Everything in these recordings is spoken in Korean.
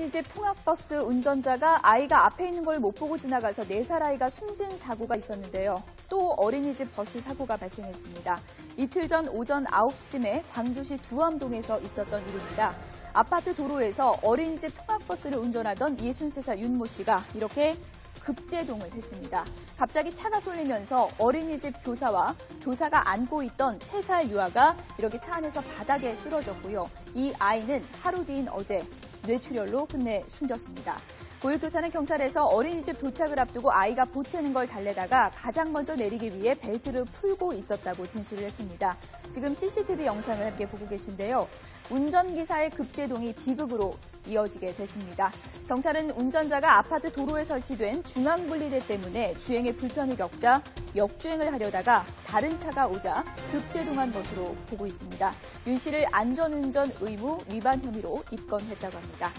어린이집 통학버스 운전자가 아이가 앞에 있는 걸 못 보고 지나가서 4살 아이가 숨진 사고가 있었는데요. 또 어린이집 버스 사고가 발생했습니다. 이틀 전 오전 9시쯤에 광주시 두암동에서 있었던 일입니다. 아파트 도로에서 어린이집 통학버스를 운전하던 63살 윤모 씨가 이렇게 급제동을 했습니다. 갑자기 차가 쏠리면서 어린이집 교사와 교사가 안고 있던 3살 유아가 이렇게 차 안에서 바닥에 쓰러졌고요. 이 아이는 하루 뒤인 어제 뇌출혈로 끝내 숨졌습니다. 보육교사는 경찰에서 어린이집 도착을 앞두고 아이가 보채는 걸 달래다가 가장 먼저 내리기 위해 벨트를 풀고 있었다고 진술을 했습니다. 지금 CCTV 영상을 함께 보고 계신데요. 운전기사의 급제동이 비극으로 이어지게 됐습니다. 경찰은 운전자가 아파트 도로에 설치된 중앙분리대 때문에 주행에 불편을 겪자 역주행을 하려다가 다른 차가 오자 급제동한 것으로 보고 있습니다. 윤 씨를 안전운전 의무 위반 혐의로 입건했다고 합니다.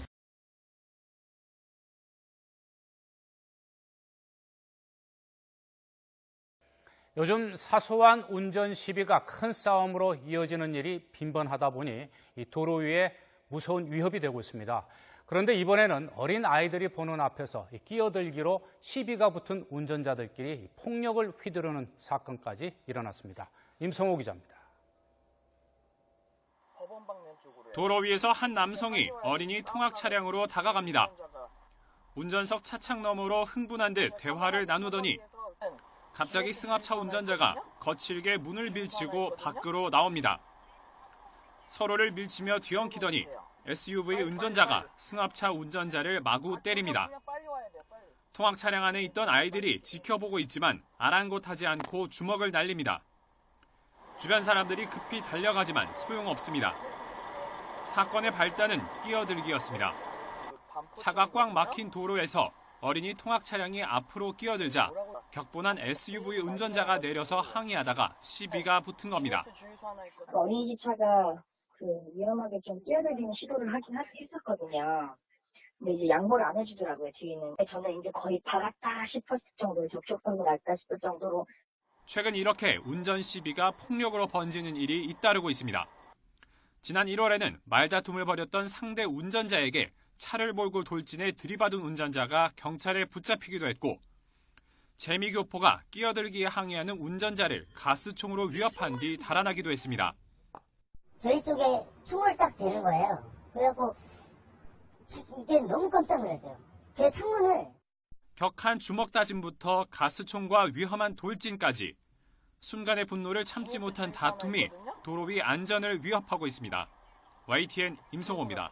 요즘 사소한 운전 시비가 큰 싸움으로 이어지는 일이 빈번하다 보니 이 도로 위에 무서운 위협이 되고 있습니다. 그런데 이번에는 어린 아이들이 보는 앞에서 끼어들기로 시비가 붙은 운전자들끼리 폭력을 휘두르는 사건까지 일어났습니다. 임성호 기자입니다. 도로 위에서 한 남성이 어린이 통학 차량으로 다가갑니다. 운전석 차창 너머로 흥분한 듯 대화를 나누더니 갑자기 승합차 운전자가 거칠게 문을 밀치고 밖으로 나옵니다. 서로를 밀치며 뒤엉키더니 SUV 운전자가 승합차 운전자를 마구 때립니다. 통학 차량 안에 있던 아이들이 지켜보고 있지만 아랑곳하지 않고 주먹을 날립니다. 주변 사람들이 급히 달려가지만 소용없습니다. 사건의 발단은 끼어들기였습니다. 차가 꽉 막힌 도로에서 어린이 통학 차량이 앞으로 끼어들자 격분한 SUV 운전자가 내려서 항의하다가 시비가 붙은 겁니다. 어린이집 차가 위험하게 좀 뛰어내리는 시도를 하긴 했었거든요. 근데 이제 양보를 안 해주더라고요, 뒤에는. 저는 이제 거의 박았다 싶었을 정도로, 접촉선고 났다 싶을 정도로. 최근 이렇게 운전 시비가 폭력으로 번지는 일이 잇따르고 있습니다. 지난 1월에는 말다툼을 벌였던 상대 운전자에게 차를 몰고 돌진해 들이받은 운전자가 경찰에 붙잡히기도 했고, 재미교포가 끼어들기에 항의하는 운전자를 가스총으로 위협한 뒤 달아나기도 했습니다. 저희 쪽에 총을 딱 대는 거예요. 그래갖고 이제 너무 깜짝 놀랐어요. 그래서 창문을. 격한 주먹 다짐부터 가스총과 위험한 돌진까지 순간의 분노를 참지 못한 다툼이 도로 위 안전을 위협하고 있습니다. YTN 임성호입니다.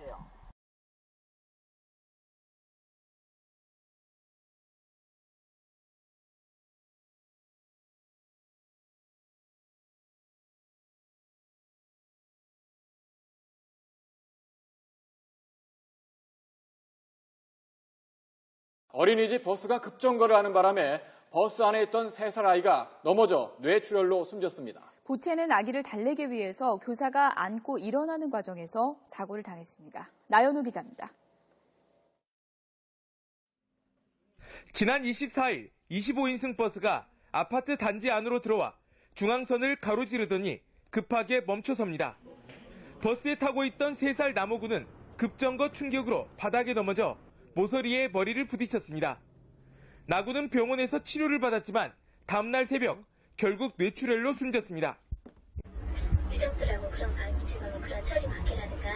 어린이집 버스가 급정거를 하는 바람에 버스 안에 있던 3살 아이가 넘어져 뇌출혈로 숨졌습니다. 보채는 아기를 달래기 위해서 교사가 안고 일어나는 과정에서 사고를 당했습니다. 나연우 기자입니다. 지난 24일 25인승 버스가 아파트 단지 안으로 들어와 중앙선을 가로지르더니 급하게 멈춰섭니다. 버스에 타고 있던 3살 남오군은 급정거 충격으로 바닥에 넘어져 모서리에 머리를 부딪혔습니다. 나군은 병원에서 치료를 받았지만 다음날 새벽 결국 뇌출혈로 숨졌습니다. 유족들하고 지금 그런 처리 관계라든가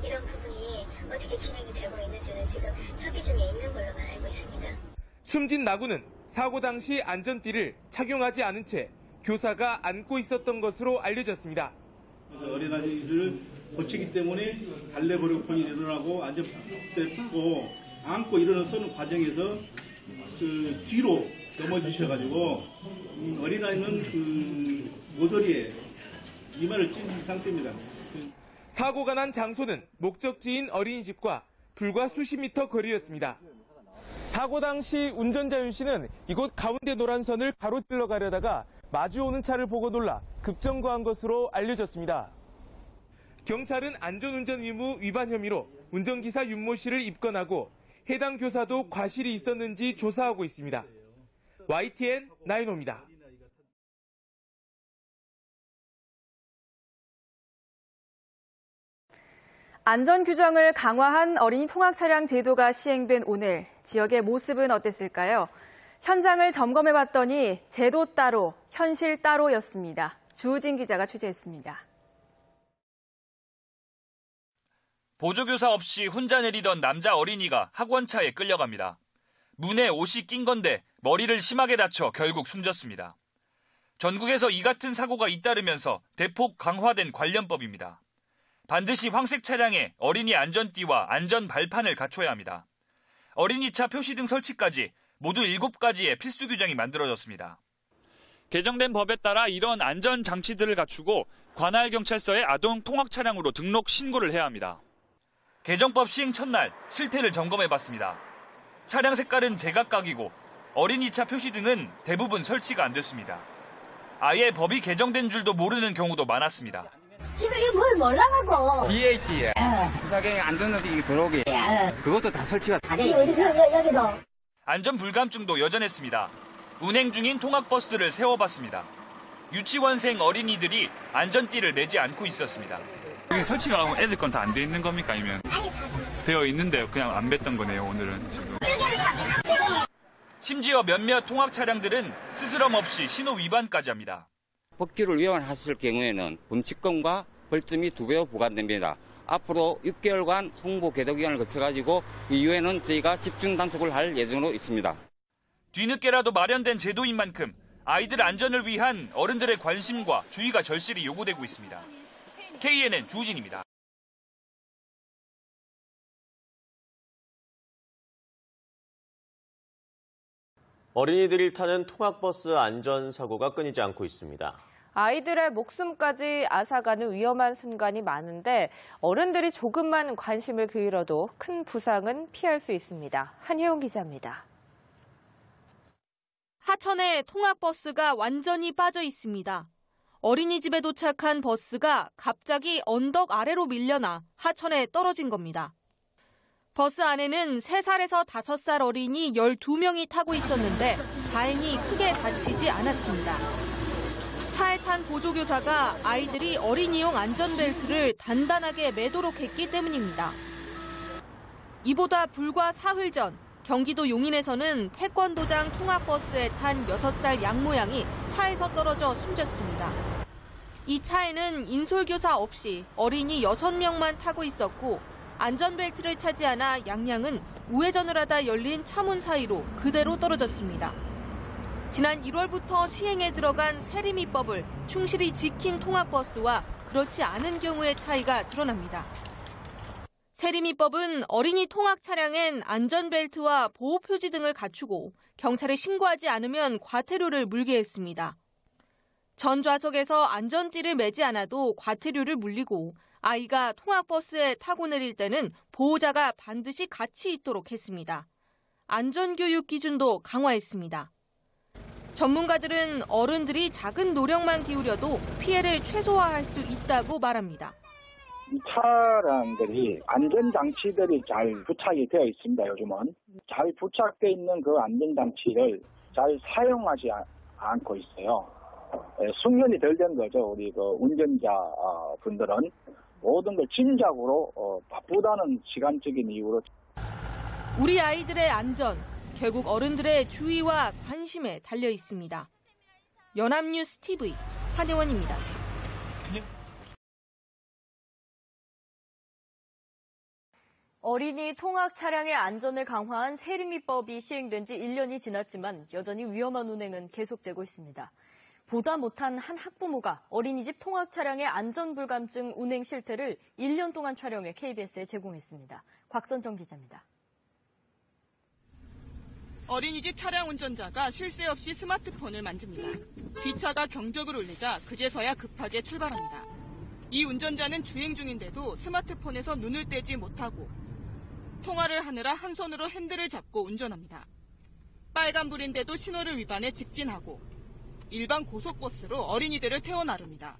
이런 부분이 어떻게 진행이 되고 있는지는 지금 협의 중에 있는 걸로 알고 있습니다. 숨진 나군은 사고 당시 안전띠를 착용하지 않은 채 교사가 안고 있었던 것으로 알려졌습니다. 어린아이를 고치기 때문에 달래버리고 일어나고 안전대 풀고 안고 일어서는 과정에서 뒤로 넘어지셔가지고 어린아이는 모서리에 이마를 찐 상태입니다. 사고가 난 장소는 목적지인 어린이집과 불과 수십 미터 거리였습니다. 사고 당시 운전자 윤 씨는 이곳 가운데 노란 선을 가로질러 가려다가 마주오는 차를 보고 놀라 급정거한 것으로 알려졌습니다. 경찰은 안전운전 의무 위반 혐의로 운전기사 윤모 씨를 입건하고 해당 교사도 과실이 있었는지 조사하고 있습니다. YTN 나인호입니다. 안전 규정을 강화한 어린이 통학 차량 제도가 시행된 오늘 지역의 모습은 어땠을까요? 현장을 점검해봤더니 제도 따로, 현실 따로였습니다. 주우진 기자가 취재했습니다. 보조교사 없이 혼자 내리던 남자 어린이가 학원차에 끌려갑니다. 문에 옷이 낀 건데 머리를 심하게 다쳐 결국 숨졌습니다. 전국에서 이 같은 사고가 잇따르면서 대폭 강화된 관련법입니다. 반드시 황색 차량에 어린이 안전띠와 안전 발판을 갖춰야 합니다. 어린이차 표시등 설치까지 모두 7가지의 필수 규정이 만들어졌습니다. 개정된 법에 따라 이런 안전 장치들을 갖추고 관할 경찰서에 아동 통학 차량으로 등록 신고를 해야 합니다. 개정법 시행 첫날 실태를 점검해봤습니다. 차량 색깔은 제각각이고 어린이차 표시등은 대부분 설치가 안 됐습니다. 아예 법이 개정된 줄도 모르는 경우도 많았습니다. 지금 이거 뭘 몰라가고. BAT에 부사경에 안전등이 들어오기. 그것도 다 설치가 다 돼. 여기도. 안전 불감증도 여전했습니다. 운행 중인 통학버스를 세워봤습니다. 유치원생 어린이들이 안전띠를 매지 않고 있었습니다. 이게 설치가 애들 건 다 안 돼 있는 겁니까? 아니면 되어 있는데 그냥 안 맸던 거네요, 오늘은 지금. 심지어 몇몇 통학 차량들은 스스럼 없이 신호 위반까지 합니다. 법규를 위반하실 경우에는 범칙금과 벌점이 2배 부과됩니다. 앞으로 6개월간 홍보 계도 기간을 거쳐가지고 이후에는 저희가 집중 단속을 할 예정으로 있습니다. 뒤늦게라도 마련된 제도인 만큼 아이들 안전을 위한 어른들의 관심과 주의가 절실히 요구되고 있습니다. KNN 주우진입니다. 어린이들이 타는 통학버스 안전사고가 끊이지 않고 있습니다. 아이들의 목숨까지 앗아가는 위험한 순간이 많은데 어른들이 조금만 관심을 기울여도 큰 부상은 피할 수 있습니다. 한혜영 기자입니다. 하천에 통학버스가 완전히 빠져 있습니다. 어린이집에 도착한 버스가 갑자기 언덕 아래로 밀려나 하천에 떨어진 겁니다. 버스 안에는 3살에서 5살 어린이 12명이 타고 있었는데 다행히 크게 다치지 않았습니다. 차에 탄 보조교사가 아이들이 어린이용 안전벨트를 단단하게 매도록 했기 때문입니다. 이보다 불과 사흘 전 경기도 용인에서는 태권도장 통학버스에 탄 6살 양모양이 차에서 떨어져 숨졌습니다. 이 차에는 인솔교사 없이 어린이 6명만 타고 있었고 안전벨트를 차지 않아 양양은 우회전을 하다 열린 차문 사이로 그대로 떨어졌습니다. 지난 1월부터 시행에 들어간 세리미법을 충실히 지킨 통학버스와 그렇지 않은 경우의 차이가 드러납니다. 세리미법은 어린이 통학 차량엔 안전벨트와 보호표지 등을 갖추고 경찰에 신고하지 않으면 과태료를 물게 했습니다. 전 좌석에서 안전띠를 매지 않아도 과태료를 물리고 아이가 통학버스에 타고 내릴 때는 보호자가 반드시 같이 있도록 했습니다. 안전교육 기준도 강화했습니다. 전문가들은 어른들이 작은 노력만 기울여도 피해를 최소화할 수 있다고 말합니다. 이 차량들이 안전장치들이 잘 부착이 되어 있습니다, 요즘은. 잘 부착되어 있는 그 안전장치를 잘 사용하지 않고 있어요. 숙련이 덜 된 거죠, 우리 그 운전자 분들은. 모든 걸 짐작으로 바쁘다는 시간적인 이유로. 우리 아이들의 안전, 결국 어른들의 주의와 관심에 달려 있습니다. 연합뉴스 TV 한혜원입니다. 어린이 통학 차량의 안전을 강화한 세리미법이 시행된 지 1년이 지났지만 여전히 위험한 운행은 계속되고 있습니다. 보다 못한 한 학부모가 어린이집 통학 차량의 안전불감증 운행 실태를 1년 동안 촬영해 KBS에 제공했습니다. 곽선정 기자입니다. 어린이집 차량 운전자가 쉴 새 없이 스마트폰을 만집니다. 뒷차가 경적을 울리자 그제서야 급하게 출발합니다. 이 운전자는 주행 중인데도 스마트폰에서 눈을 떼지 못하고 통화를 하느라 한 손으로 핸들을 잡고 운전합니다. 빨간불인데도 신호를 위반해 직진하고 일반 고속버스로 어린이들을 태워 나릅니다.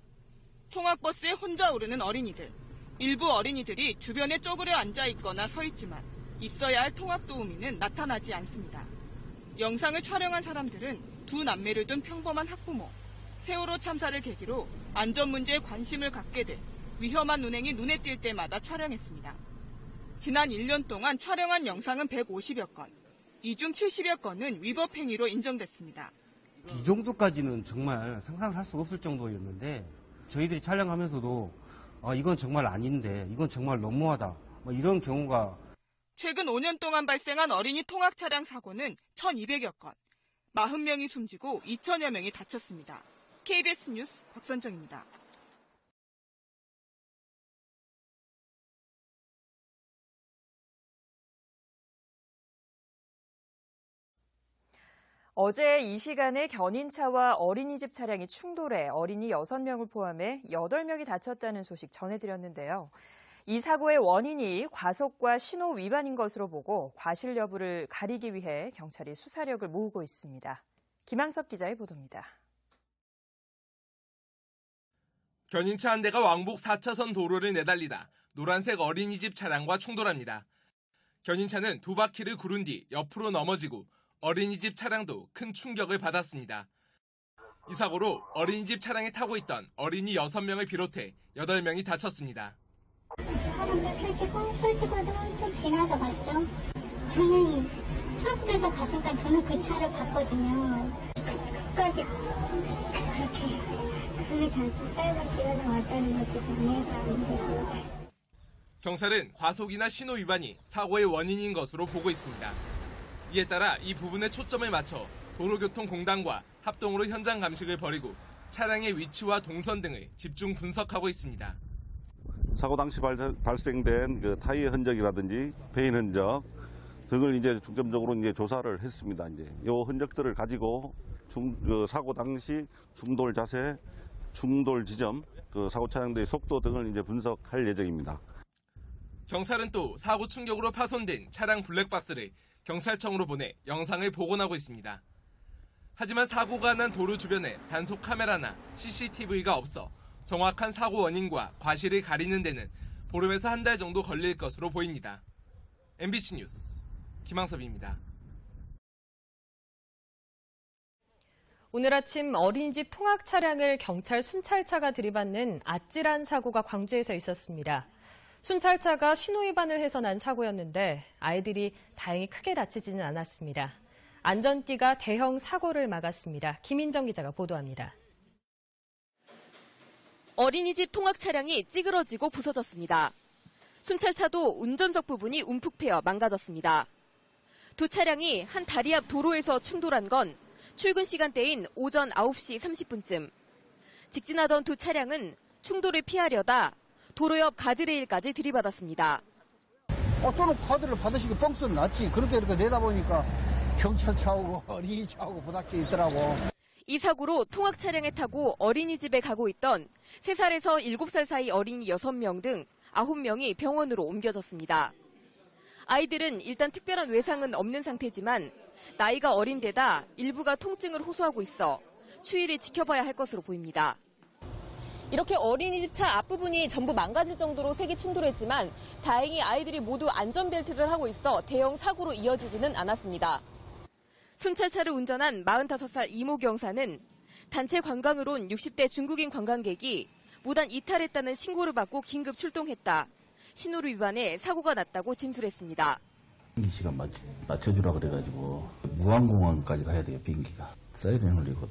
통학버스에 혼자 오르는 어린이들. 일부 어린이들이 주변에 쪼그려 앉아 있거나 서 있지만 있어야 할 통학도우미는 나타나지 않습니다. 영상을 촬영한 사람들은 두 남매를 둔 평범한 학부모. 세월호 참사를 계기로 안전 문제에 관심을 갖게 돼 위험한 운행이 눈에 띌 때마다 촬영했습니다. 지난 1년 동안 촬영한 영상은 150여 건, 이 중 70여 건은 위법 행위로 인정됐습니다. 이 정도까지는 정말 상상을 할 수가 없을 정도였는데 저희들이 촬영하면서도 이건 정말 아닌데 이건 정말 너무하다 이런 경우가 최근 5년 동안 발생한 어린이 통학 차량 사고는 1,200여 건, 40명이 숨지고 2천여 명이 다쳤습니다. KBS 뉴스 박선정입니다. 어제 이 시간에 견인차와 어린이집 차량이 충돌해 어린이 6명을 포함해 8명이 다쳤다는 소식 전해드렸는데요. 이 사고의 원인이 과속과 신호 위반인 것으로 보고 과실 여부를 가리기 위해 경찰이 수사력을 모으고 있습니다. 김항섭 기자의 보도입니다. 견인차 한 대가 왕복 4차선 도로를 내달리다 노란색 어린이집 차량과 충돌합니다. 견인차는 두 바퀴를 구른 뒤 옆으로 넘어지고 어린이집 차량도 큰 충격을 받았습니다. 이 사고로 어린이집 차량에 타고 있던 어린이 6명을 비롯해 8명이 다쳤습니다. 사람들 펼치고도 좀 지나서 봤죠. 저는 트러블에서 갔으니까 저는 그 차를 봤거든요. 끝까지 그렇게 짧은 시간에 왔다는 것도 좀 이해가 안 되고. 경찰은 과속이나 신호 위반이 사고의 원인인 것으로 보고 있습니다. 이에 따라 이 부분에 초점을 맞춰 도로교통공단과 합동으로 현장 감식을 벌이고 차량의 위치와 동선 등을 집중 분석하고 있습니다. 사고 당시 발생된 그 타이어 흔적이라든지 배인 흔적 등을 이제 중점적으로 이제 조사를 했습니다. 이제 이 흔적들을 가지고 사고 당시 충돌 자세, 충돌 지점, 그 사고 차량들의 속도 등을 이제 분석할 예정입니다. 경찰은 또 사고 충격으로 파손된 차량 블랙박스를 경찰청으로 보내 영상을 복원하고 있습니다. 하지만 사고가 난 도로 주변에 단속 카메라나 CCTV가 없어 정확한 사고 원인과 과실을 가리는 데는 보름에서 한 달 정도 걸릴 것으로 보입니다. MBC 뉴스 김항섭입니다. 오늘 아침 어린이집 통학 차량을 경찰 순찰차가 들이받는 아찔한 사고가 광주에서 있었습니다. 순찰차가 신호위반을 해서 난 사고였는데 아이들이 다행히 크게 다치지는 않았습니다. 안전띠가 대형 사고를 막았습니다. 김인정 기자가 보도합니다. 어린이집 통학 차량이 찌그러지고 부서졌습니다. 순찰차도 운전석 부분이 움푹 패여 망가졌습니다. 두 차량이 한 다리 앞 도로에서 충돌한 건 출근 시간대인 오전 9시 30분쯤. 직진하던 두 차량은 충돌을 피하려다 도로 옆 가드레일까지 들이받았습니다. 저는 가드를 받으시고 뻥소리 났지. 그렇게 내다보니까 경찰차하고 어린이차하고 부닥쳐 있더라고. 이 사고로 통학 차량에 타고 어린이집에 가고 있던 3살에서 7살 사이 어린이 6명 등 9명이 병원으로 옮겨졌습니다. 아이들은 일단 특별한 외상은 없는 상태지만 나이가 어린 데다 일부가 통증을 호소하고 있어 추이를 지켜봐야 할 것으로 보입니다. 이렇게 어린이집 차 앞부분이 전부 망가질 정도로 색이 충돌했지만 다행히 아이들이 모두 안전벨트를 하고 있어 대형 사고로 이어지지는 않았습니다. 순찰차를 운전한 45살 이모 경사는 단체 관광을 온 60대 중국인 관광객이 무단 이탈했다는 신고를 받고 긴급 출동했다. 신호를 위반해 사고가 났다고 진술했습니다. 비행기 시간 맞춰주라 그래가지고 무안공항까지 가야 돼요. 비행기가. 사이렌 울리고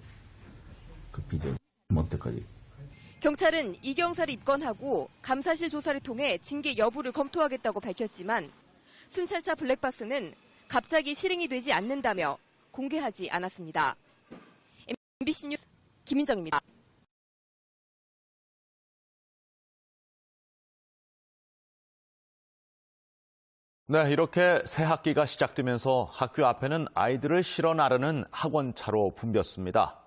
급히죠. 못때까지. 경찰은 이 경사를 입건하고 감사실 조사를 통해 징계 여부를 검토하겠다고 밝혔지만 순찰차 블랙박스는 갑자기 실행이 되지 않는다며 공개하지 않았습니다. MBC 뉴스 김인정입니다. 네, 이렇게 새 학기가 시작되면서 학교 앞에는 아이들을 실어 나르는 학원차로 붐볐습니다.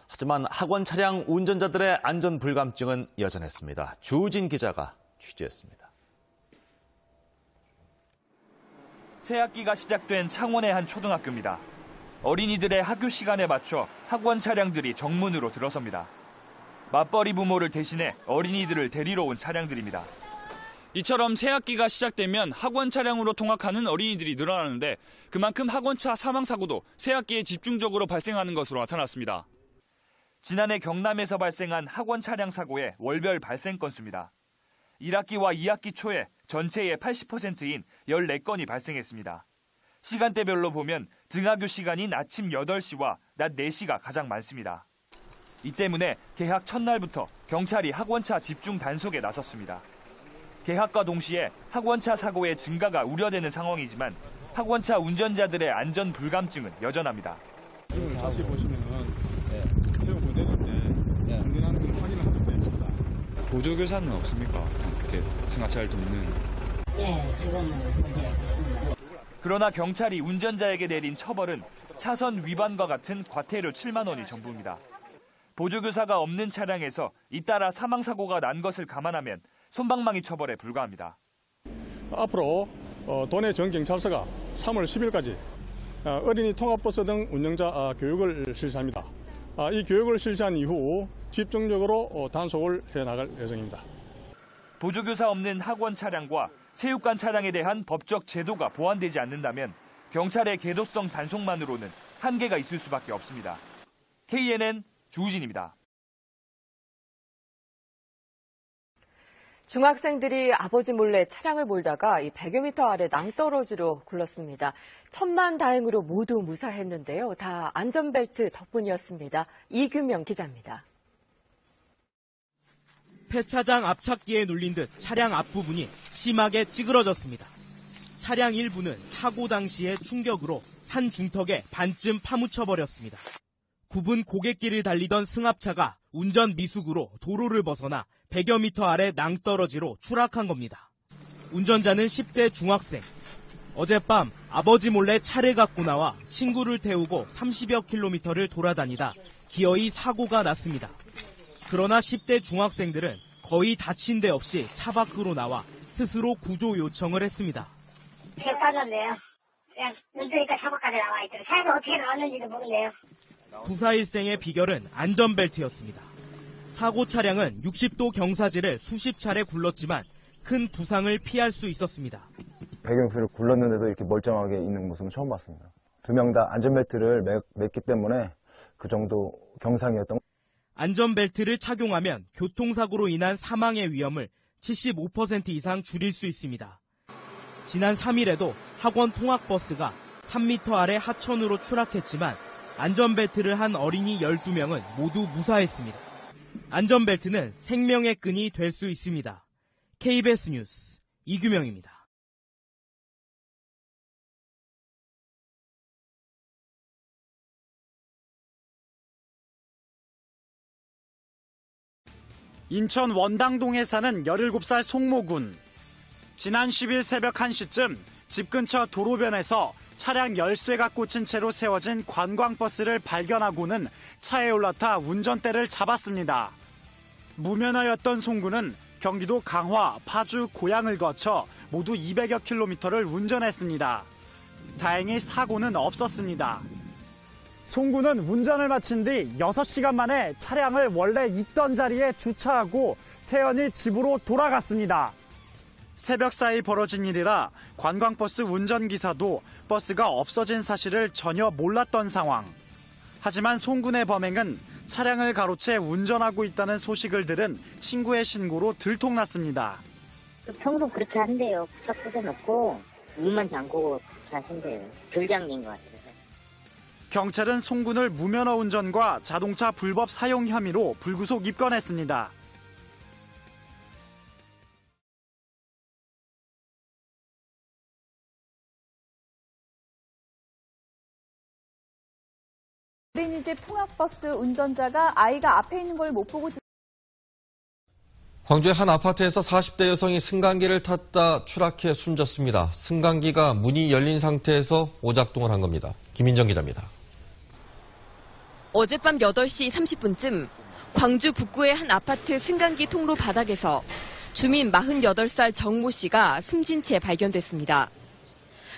하지만 학원 차량 운전자들의 안전 불감증은 여전했습니다. 주진 기자가 취재했습니다. 새 학기가 시작된 창원의 한 초등학교입니다. 어린이들의 학교 시간에 맞춰 학원 차량들이 정문으로 들어섭니다. 맞벌이 부모를 대신해 어린이들을 데리러 온 차량들입니다. 이처럼 새 학기가 시작되면 학원 차량으로 통학하는 어린이들이 늘어나는데 그만큼 학원차 사망 사고도 새 학기에 집중적으로 발생하는 것으로 나타났습니다. 지난해 경남에서 발생한 학원 차량 사고의 월별 발생 건수입니다. 1학기와 2학기 초에 전체의 80%인 14건이 발생했습니다. 시간대별로 보면 등하교 시간인 아침 8시와 낮 4시가 가장 많습니다. 이 때문에 개학 첫날부터 경찰이 학원차 집중 단속에 나섰습니다. 개학과 동시에 학원차 사고의 증가가 우려되는 상황이지만 학원차 운전자들의 안전 불감증은 여전합니다. 지금 다시 보시면은 태우고 내릴 때 운전하는 걸 확인을 하면 되겠습니다. 보조교사는 없습니까? 이렇게 승하차를 돕는. 네, 지금은 문제 없습니다. 그러나 경찰이 운전자에게 내린 처벌은 차선 위반과 같은 과태료 7만 원이 전부입니다. 보조교사가 없는 차량에서 잇따라 사망사고가 난 것을 감안하면 솜방망이 처벌에 불과합니다. 앞으로 도내 전경찰서가 3월 10일까지 어린이 통학버스 등 운영자 교육을 실시합니다. 이 교육을 실시한 이후 집중적으로 단속을 해나갈 예정입니다. 보조교사 없는 학원 차량과 체육관 차량에 대한 법적 제도가 보완되지 않는다면 경찰의 계도성 단속만으로는 한계가 있을 수밖에 없습니다. KNN 주우진입니다. 중학생들이 아버지 몰래 차량을 몰다가 100여 미터 아래 낭떠러지로 굴렀습니다. 천만다행으로 모두 무사했는데요. 다 안전벨트 덕분이었습니다. 이규명 기자입니다. 폐차장 앞차기에 눌린 듯 차량 앞부분이 심하게 찌그러졌습니다. 차량 일부는 사고 당시의 충격으로 산 중턱에 반쯤 파묻혀버렸습니다. 굽은 고갯길을 달리던 승합차가 운전 미숙으로 도로를 벗어나 100여 미터 아래 낭떠러지로 추락한 겁니다. 운전자는 10대 중학생. 어젯밤 아버지 몰래 차를 갖고 나와 친구를 태우고 30여 킬로미터를 돌아다니다 기어이 사고가 났습니다. 그러나 10대 중학생들은 거의 다친 데 없이 차 밖으로 나와 스스로 구조 요청을 했습니다. 배 빠졌네요. 그냥 눈뜨니까 차 밖까지 나와 있더라고요. 차에서 어떻게 나왔는지도 모르네요. 구사일생의 비결은 안전벨트였습니다. 사고 차량은 60도 경사지를 수십 차례 굴렀지만 큰 부상을 피할 수 있었습니다. 배경표를 굴렀는데도 이렇게 멀쩡하게 있는 모습은 처음 봤습니다. 2명 다 안전벨트를 맸기 때문에 그 정도 경상이었던. 안전벨트를 착용하면 교통사고로 인한 사망의 위험을 75% 이상 줄일 수 있습니다. 지난 3일에도 학원 통학버스가 3m 아래 하천으로 추락했지만 안전벨트를 한 어린이 12명은 모두 무사했습니다. 안전벨트는 생명의 끈이 될 수 있습니다. KBS 뉴스 이규명입니다. 인천 원당동에 사는 17살 송모군. 지난 10일 새벽 1시쯤 집 근처 도로변에서 차량 열쇠가 꽂힌 채로 세워진 관광버스를 발견하고는 차에 올라타 운전대를 잡았습니다. 무면허였던 송군은 경기도 강화, 파주, 고양을 거쳐 모두 200여 킬로미터를 운전했습니다. 다행히 사고는 없었습니다. 송군은 운전을 마친 뒤 6시간 만에 차량을 원래 있던 자리에 주차하고 태연히 집으로 돌아갔습니다. 새벽 사이 벌어진 일이라 관광버스 운전기사도 버스가 없어진 사실을 전혀 몰랐던 상황. 하지만 송군의 범행은 차량을 가로채 운전하고 있다는 소식을 들은 친구의 신고로 들통났습니다. 평소 그렇게 한대요. 부착부대 넣고 문만 잠그고 하신대요. 불장인 것 같아요. 경찰은 송군을 무면허 운전과 자동차 불법 사용 혐의로 불구속 입건했습니다. 어린이집 통학버스 운전자가 아이가 앞에 있는 걸 못 보고 광주의 한 아파트에서 40대 여성이 승강기를 탔다 추락해 숨졌습니다. 승강기가 문이 열린 상태에서 오작동을 한 겁니다. 김인정 기자입니다. 어젯밤 8시 30분쯤 광주 북구의 한 아파트 승강기 통로 바닥에서 주민 48살 정모 씨가 숨진 채 발견됐습니다.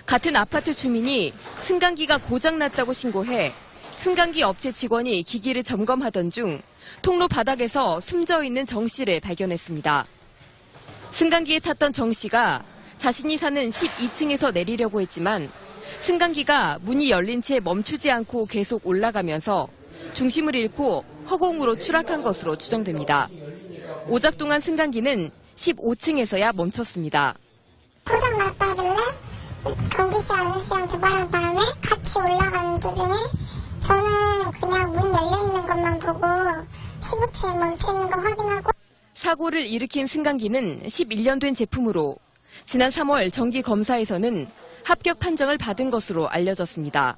같은 아파트 주민이 승강기가 고장났다고 신고해 승강기 업체 직원이 기기를 점검하던 중 통로 바닥에서 숨져 있는 정 씨를 발견했습니다. 승강기에 탔던 정 씨가 자신이 사는 12층에서 내리려고 했지만 승강기가 문이 열린 채 멈추지 않고 계속 올라가면서 중심을 잃고 허공으로 추락한 것으로 추정됩니다. 오작동한 승강기는 15층에서야 멈췄습니다. 고장 났다길래 경비씨 아저씨한테 말한 다음에 같이 올라가는 도중에 저는 그냥 문 열려있는 것만 보고 15층에 멈춰있는 거 확인하고. 사고를 일으킨 승강기는 11년 된 제품으로 지난 3월 정기 검사에서는 합격 판정을 받은 것으로 알려졌습니다.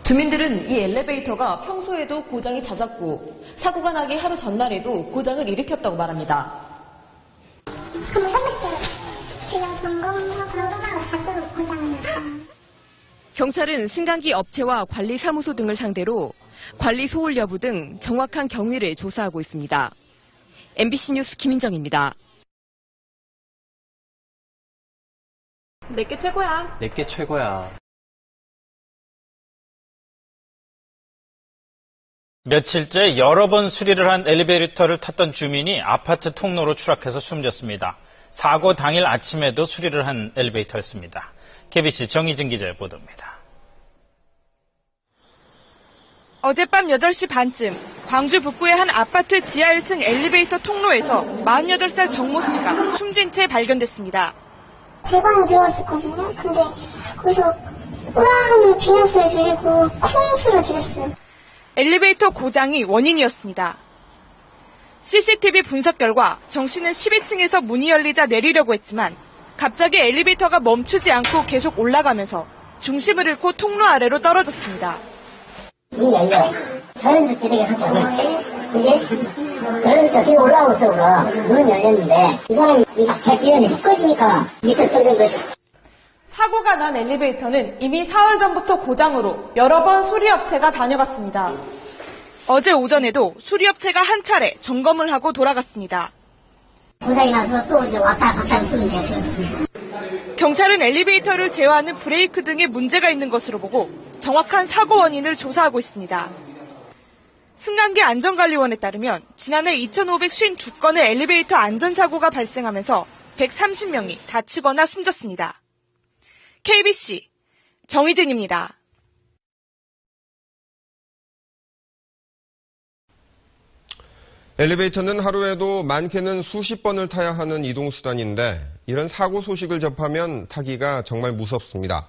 주민들은 이 엘리베이터가 평소에도 고장이 잦았고 사고가 나기 하루 전날에도 고장을 일으켰다고 말합니다. 그냥 점검하고 자주 고장을 났어요. 경찰은 승강기 업체와 관리사무소 등을 상대로 관리 소홀 여부 등 정확한 경위를 조사하고 있습니다. MBC 뉴스 김인정입니다. 내게 최고야. 내게 최고야. 며칠째 여러 번 수리를 한 엘리베이터를 탔던 주민이 아파트 통로로 추락해서 숨졌습니다. 사고 당일 아침에도 수리를 한 엘리베이터였습니다. KBC 정희진 기자의 보도입니다. 어젯밤 8시 반쯤 광주 북구의 한 아파트 지하 1층 엘리베이터 통로에서 48살 정모 씨가 숨진 채 발견됐습니다. 제 방에 들어왔었거든요. 근데 거기서 으앙 비명소리 들리고 쿵 소리 들렸어요. 엘리베이터 고장이 원인이었습니다. CCTV 분석 결과 정 씨는 12층에서 문이 열리자 내리려고 했지만 갑자기 엘리베이터가 멈추지 않고 계속 올라가면서 중심을 잃고 통로 아래로 떨어졌습니다. 문이 열려. 자연스럽게 하죠. 근데 엘리베이터 계속 올라오고 있어. 문은 열렸는데 이 사람이 기름이 훅 꺼지니까 밑에 떨어진 것이. 사고가 난 엘리베이터는 이미 4월 전부터 고장으로 여러 번 수리업체가 다녀갔습니다. 어제 오전에도 수리업체가 한 차례 점검을 하고 돌아갔습니다. 고장이 나서 또 이제 왔다 갔다 쓰는 제가 들었습니다. 경찰은 엘리베이터를 제어하는 브레이크 등에 문제가 있는 것으로 보고 정확한 사고 원인을 조사하고 있습니다. 승강기 안전관리원에 따르면 지난해 2,552건의 엘리베이터 안전사고가 발생하면서 130명이 다치거나 숨졌습니다. KBC 정희진입니다. 엘리베이터는 하루에도 많게는 수십 번을 타야 하는 이동수단인데 이런 사고 소식을 접하면 타기가 정말 무섭습니다.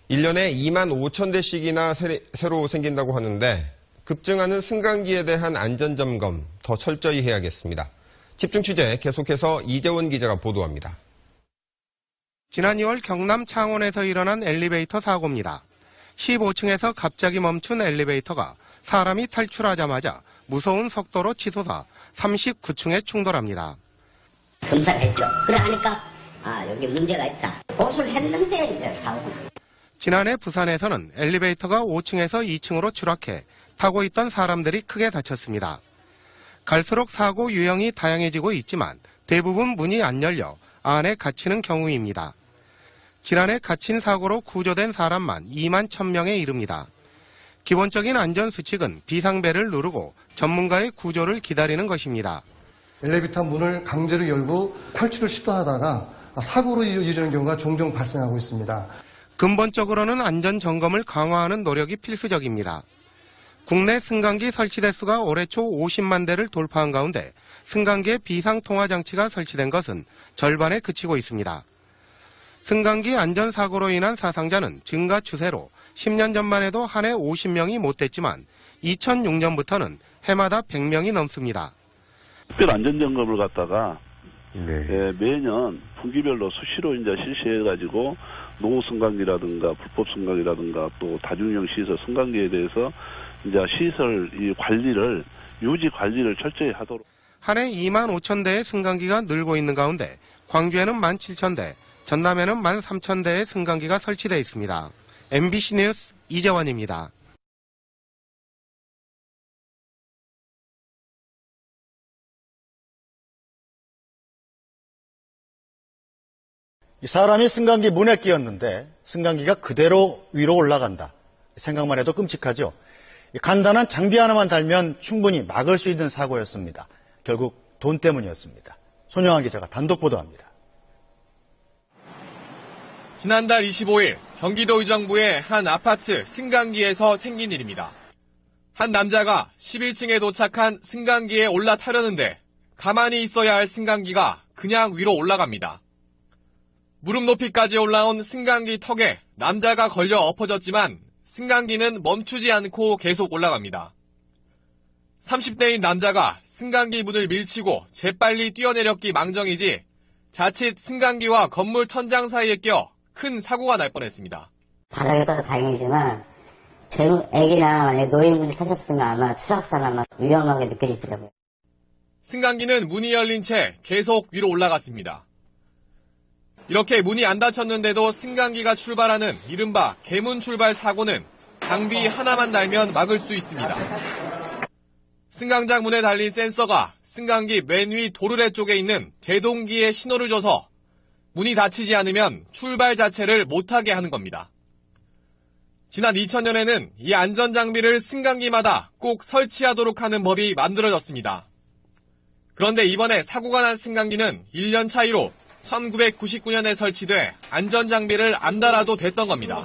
1년에 2만 5천 대씩이나 새로 생긴다고 하는데 급증하는 승강기에 대한 안전점검 더 철저히 해야겠습니다. 집중 취재 계속해서 이재원 기자가 보도합니다. 지난 2월 경남 창원에서 일어난 엘리베이터 사고입니다. 15층에서 갑자기 멈춘 엘리베이터가 사람이 탈출하자마자 무서운 속도로 치솟아 39층에 충돌합니다. 검사를 했죠. 그래 하니까 여기 문제가 있다. 보수를 했는데 이제 사고가. 지난해 부산에서는 엘리베이터가 5층에서 2층으로 추락해 타고 있던 사람들이 크게 다쳤습니다. 갈수록 사고 유형이 다양해지고 있지만 대부분 문이 안 열려 안에 갇히는 경우입니다. 지난해 갇힌 사고로 구조된 사람만 2만 1,000명에 이릅니다. 기본적인 안전수칙은 비상벨을 누르고 전문가의 구조를 기다리는 것입니다. 엘리베이터 문을 강제로 열고 탈출을 시도하다가 사고로 이어지는 경우가 종종 발생하고 있습니다. 근본적으로는 안전점검을 강화하는 노력이 필수적입니다. 국내 승강기 설치 대수가 올해 초 50만 대를 돌파한 가운데 승강기에 비상통화장치가 설치된 것은 절반에 그치고 있습니다. 승강기 안전사고로 인한 사상자는 증가 추세로 10년 전만 해도 한 해 50명이 못 됐지만 2006년부터는 해마다 100명이 넘습니다. 특별 안전점검을 갖다가 매년 분기별로 수시로 이제 실시해가지고 노후 승강기라든가 불법 승강기라든가 또 다중용 시설 승강기에 대해서 이제 시설 이 관리를 유지 관리를 철저히 하도록. 한 해 2만 5천 대의 승강기가 늘고 있는 가운데 광주에는 1만 7천 대, 전남에는 1만 3천 대의 승강기가 설치되어 있습니다. MBC 뉴스 이재원입니다. 사람이 승강기 문에 끼었는데 승강기가 그대로 위로 올라간다. 생각만 해도 끔찍하죠. 간단한 장비 하나만 달면 충분히 막을 수 있는 사고였습니다. 결국 돈 때문이었습니다. 손영환 기자가 단독 보도합니다. 지난달 25일 경기도 의정부의 한 아파트 승강기에서 생긴 일입니다. 한 남자가 11층에 도착한 승강기에 올라타려는데 가만히 있어야 할 승강기가 그냥 위로 올라갑니다. 무릎 높이까지 올라온 승강기 턱에 남자가 걸려 엎어졌지만 승강기는 멈추지 않고 계속 올라갑니다. 30대인 남자가 승강기 문을 밀치고 재빨리 뛰어내렸기 망정이지 자칫 승강기와 건물 천장 사이에 껴 큰 사고가 날 뻔했습니다. 바닥에 떠서 다행이지만 애기나 만약에 노인분이 타셨으면 아마 추락사나 아마 위험하게 느껴지더라고요. 승강기는 문이 열린 채 계속 위로 올라갔습니다. 이렇게 문이 안 닫혔는데도 승강기가 출발하는 이른바 개문 출발 사고는 장비 하나만 달면 막을 수 있습니다. 승강장 문에 달린 센서가 승강기 맨 위 도르래 쪽에 있는 제동기에 신호를 줘서 문이 닫히지 않으면 출발 자체를 못하게 하는 겁니다. 지난 2000년에는 이 안전장비를 승강기마다 꼭 설치하도록 하는 법이 만들어졌습니다. 그런데 이번에 사고가 난 승강기는 1년 차이로 1999년에 설치돼 안전장비를 안 달아도 됐던 겁니다.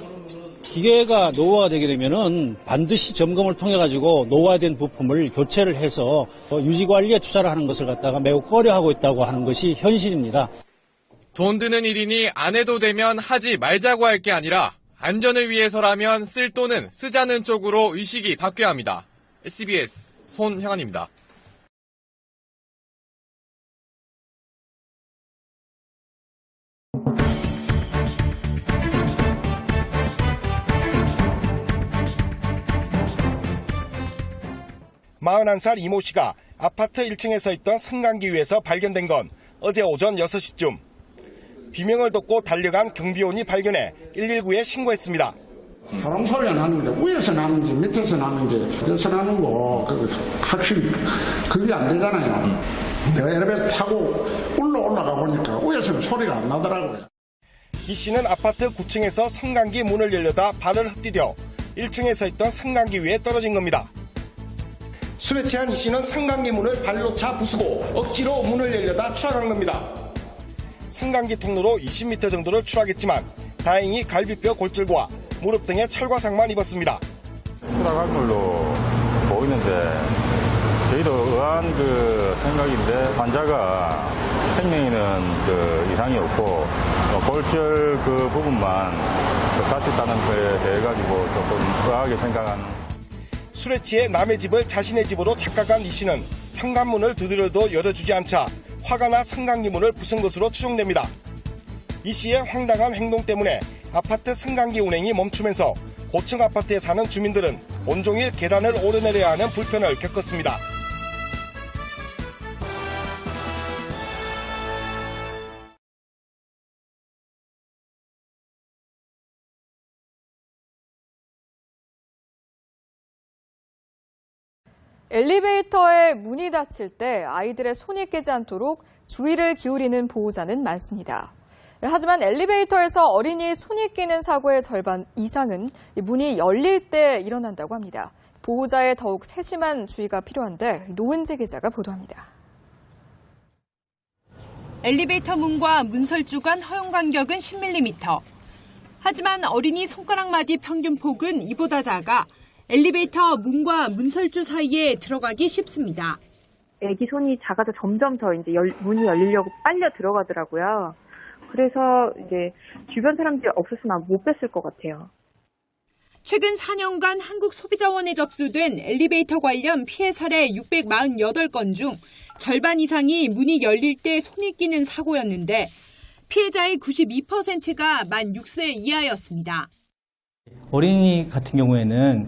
기계가 노후화되게 되면은 반드시 점검을 통해 가지고 노후화된 부품을 교체를 해서 유지관리에 투자를 하는 것을 갖다가 매우 꺼려하고 있다고 하는 것이 현실입니다. 돈 드는 일이니 안 해도 되면 하지 말자고 할 게 아니라 안전을 위해서라면 쓸 돈은 쓰자는 쪽으로 의식이 바뀌어야 합니다. SBS 손형환입니다. (41살) 이모 씨가 아파트 1층에 서 있던 승강기 위에서 발견된 건 어제 오전 6시쯤. 비명을 듣고 달려간 경비원이 발견해 119에 신고했습니다. 바람 소리가 나는데 위에서 나는지 밑에서 나는지 밑에서 나는 거 확실히 그게 안 되잖아요. 내가 엘리베이터 타고 올라가 보니까 위에서는 소리가 안 나더라고요. 이 씨는 아파트 9층에서 승강기 문을 열려다 발을 헛디뎌 1층에 서 있던 승강기 위에 떨어진 겁니다. 술에 취한 이 씨는 승강기 문을 발로 차 부수고 억지로 문을 열려다 추락한 겁니다. 승강기 통로로 20m 정도를 추락했지만 다행히 갈비뼈 골절과 무릎 등에 찰과상만 입었습니다. 추락한 걸로 보이는데 저희도 의아한 생각인데 환자가 생명에는 이상이 없고 골절 부분만 다쳤다는 거에 대해 가지고 조금 의아하게 생각하는. 술에 취해 남의 집을 자신의 집으로 착각한 이 씨는 현관문을 두드려도 열어주지 않자 화가 나 승강기 문을 부순 것으로 추정됩니다. 이 씨의 황당한 행동 때문에 아파트 승강기 운행이 멈추면서 고층 아파트에 사는 주민들은 온종일 계단을 오르내려야 하는 불편을 겪었습니다. 엘리베이터에 문이 닫힐 때 아이들의 손이 깨지 않도록 주의를 기울이는 보호자는 많습니다. 하지만 엘리베이터에서 어린이의 손이 끼는 사고의 절반 이상은 문이 열릴 때 일어난다고 합니다. 보호자의 더욱 세심한 주의가 필요한데 노은재 기자가 보도합니다. 엘리베이터 문과 문설주 간 허용 간격은 10mm. 하지만 어린이 손가락 마디 평균 폭은 이보다 작아 엘리베이터 문과 문설주 사이에 들어가기 쉽습니다. 애기 손이 작아서 점점 더 이제 문이 열리려고 빨려 들어가더라고요. 그래서 이제 주변 사람들이 없었으면 못 뺐을 것 같아요. 최근 4년간 한국소비자원에 접수된 엘리베이터 관련 피해 사례 648건 중 절반 이상이 문이 열릴 때 손이 끼는 사고였는데 피해자의 92%가 만 6세 이하였습니다. 어린이 같은 경우에는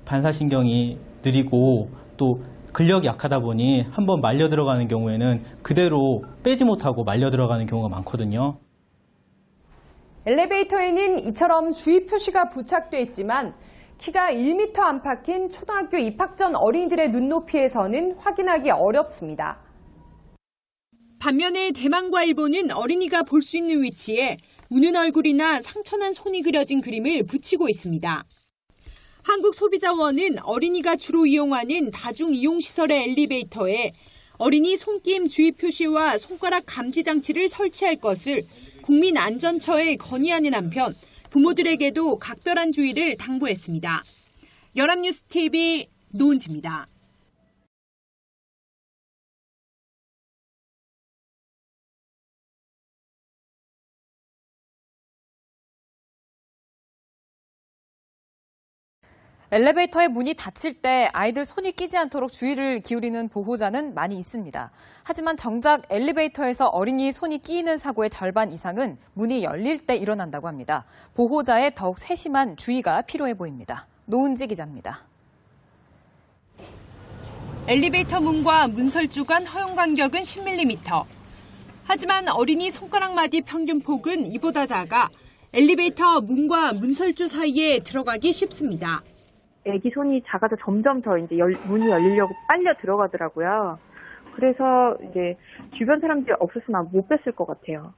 반사신경이 느리고 또 근력이 약하다 보니 한번 말려 들어가는 경우에는 그대로 빼지 못하고 말려 들어가는 경우가 많거든요. 엘리베이터에는 이처럼 주의 표시가 부착돼 있지만 키가 1m 안팎인 초등학교 입학 전 어린이들의 눈높이에서는 확인하기 어렵습니다. 반면에 대만과 일본은 어린이가 볼 수 있는 위치에 우는 얼굴이나 상처난 손이 그려진 그림을 붙이고 있습니다. 한국소비자원은 어린이가 주로 이용하는 다중이용시설의 엘리베이터에 어린이 손김 주의 표시와 손가락 감지 장치를 설치할 것을 국민안전처에 건의하는 한편 부모들에게도 각별한 주의를 당부했습니다. 연합뉴스TV 노은지입니다. 엘리베이터의 문이 닫힐 때 아이들 손이 끼지 않도록 주의를 기울이는 보호자는 많이 있습니다. 하지만 정작 엘리베이터에서 어린이 손이 끼이는 사고의 절반 이상은 문이 열릴 때 일어난다고 합니다. 보호자의 더욱 세심한 주의가 필요해 보입니다. 노은지 기자입니다. 엘리베이터 문과 문설주 간 허용 간격은 10mm. 하지만 어린이 손가락마디 평균 폭은 이보다 작아 엘리베이터 문과 문설주 사이에 들어가기 쉽습니다. 애기 손이 작아서 점점 더 이제 문이 열리려고 빨려 들어가더라고요. 그래서 이제 주변 사람들이 없었으면 못 뺐을 것 같아요.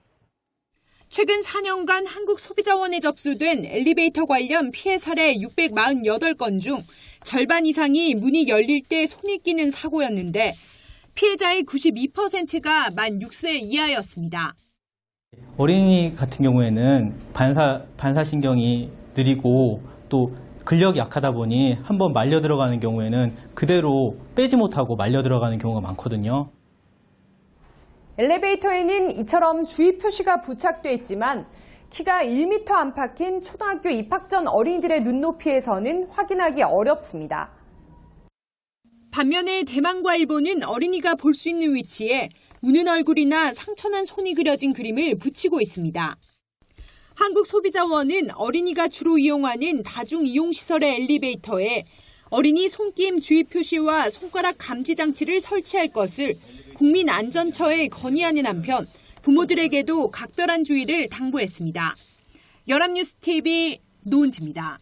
최근 4년간 한국소비자원에 접수된 엘리베이터 관련 피해 사례 648건 중 절반 이상이 문이 열릴 때 손이 끼는 사고였는데 피해자의 92%가 만 6세 이하였습니다. 어린이 같은 경우에는 반사신경이 느리고 또 근력이 약하다 보니 한번 말려 들어가는 경우에는 그대로 빼지 못하고 말려 들어가는 경우가 많거든요. 엘리베이터에는 이처럼 주의 표시가 부착돼 있지만 키가 1m 안팎인 초등학교 입학 전 어린이들의 눈높이에서는 확인하기 어렵습니다. 반면에 대만과 일본은 어린이가 볼 수 있는 위치에 우는 얼굴이나 상처난 손이 그려진 그림을 붙이고 있습니다. 한국소비자원은 어린이가 주로 이용하는 다중이용시설의 엘리베이터에 어린이 손김 주의 표시와 손가락 감지 장치를 설치할 것을 국민안전처에 건의하는 한편 부모들에게도 각별한 주의를 당부했습니다. 연합뉴스TV 노은지입니다.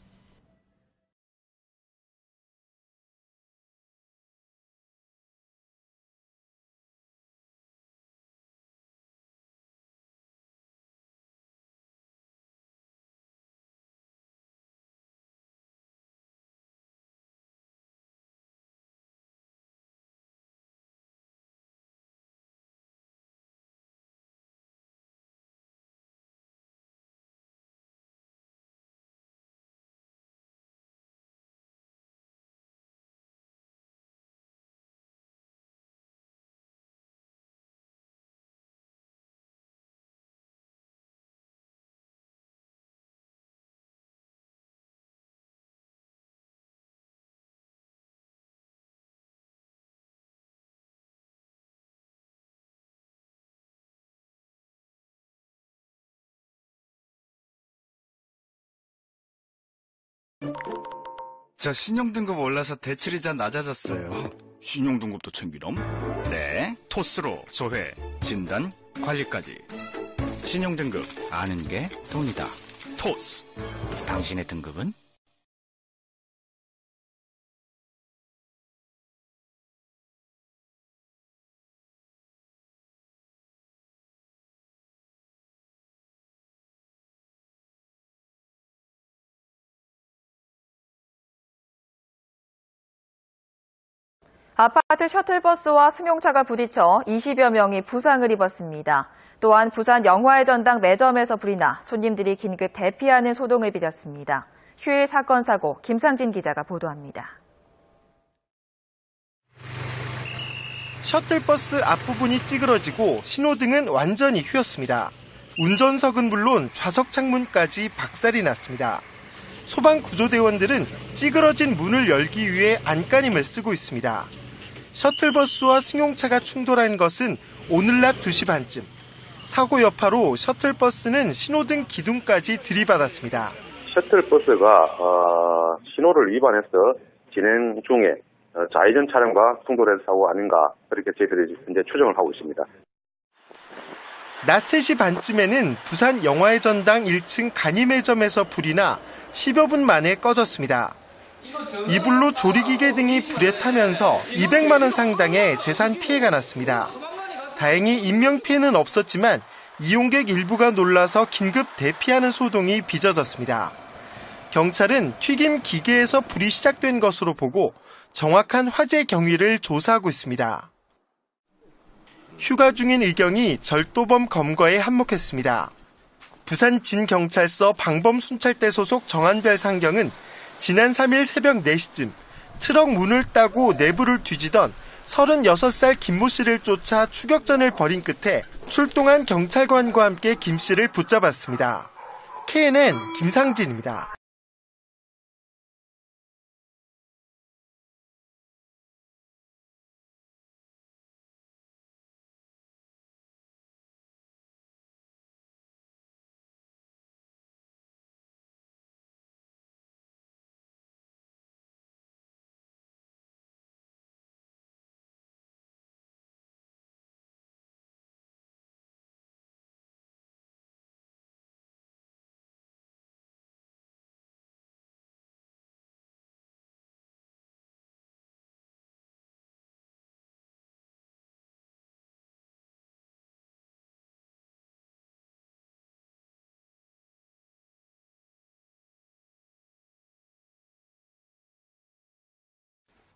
저 신용등급 올라서 대출이자 낮아졌어요. 신용등급도 챙기렴? 네, 토스로 조회, 진단, 관리까지. 신용등급 아는 게 돈이다. 토스. 당신의 등급은? 아파트 셔틀버스와 승용차가 부딪혀 20여 명이 부상을 입었습니다. 또한 부산 영화의 전당 매점에서 불이 나 손님들이 긴급 대피하는 소동을 빚었습니다. 휴일 사건 사고 김상진 기자가 보도합니다. 셔틀버스 앞부분이 찌그러지고 신호등은 완전히 휘었습니다. 운전석은 물론 좌석 창문까지 박살이 났습니다. 소방구조대원들은 찌그러진 문을 열기 위해 안간힘을 쓰고 있습니다. 셔틀버스와 승용차가 충돌한 것은 오늘 낮 2시 반쯤. 사고 여파로 셔틀버스는 신호등 기둥까지 들이받았습니다. 셔틀버스가 신호를 위반해서 진행 중에 좌회전 차량과 충돌해서 사고가 아닌가 그렇게 저희들이 현재 추정을 하고 있습니다. 낮 3시 반쯤에는 부산 영화의 전당 1층 간이매점에서 불이 나 10여 분 만에 꺼졌습니다. 이불로 조리기계 등이 불에 타면서 200만 원 상당의 재산 피해가 났습니다. 다행히 인명피해는 없었지만 이용객 일부가 놀라서 긴급 대피하는 소동이 빚어졌습니다. 경찰은 튀김 기계에서 불이 시작된 것으로 보고 정확한 화재 경위를 조사하고 있습니다. 휴가 중인 의경이 절도범 검거에 한몫했습니다. 부산 진경찰서 방범순찰대 소속 정한별 상경은 지난 3일 새벽 4시쯤 트럭 문을 따고 내부를 뒤지던 36살 김모 씨를 쫓아 추격전을 벌인 끝에 출동한 경찰관과 함께 김 씨를 붙잡았습니다. KNN 김상진입니다.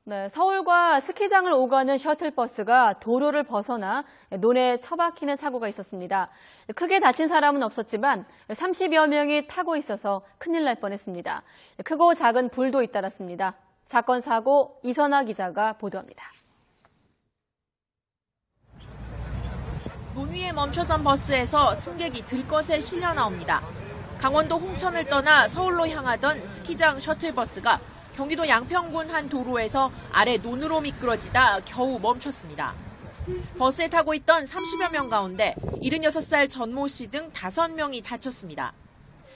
네, 서울과 스키장을 오가는 셔틀버스가 도로를 벗어나 논에 처박히는 사고가 있었습니다. 크게 다친 사람은 없었지만 30여 명이 타고 있어서 큰일 날 뻔했습니다. 크고 작은 불도 잇따랐습니다. 사건 사고 이선아 기자가 보도합니다. 논 위에 멈춰선 버스에서 승객이 들것에 실려 나옵니다. 강원도 홍천을 떠나 서울로 향하던 스키장 셔틀버스가 경기도 양평군 한 도로에서 아래 논으로 미끄러지다 겨우 멈췄습니다. 버스에 타고 있던 30여 명 가운데 76살 전모 씨 등 5명이 다쳤습니다.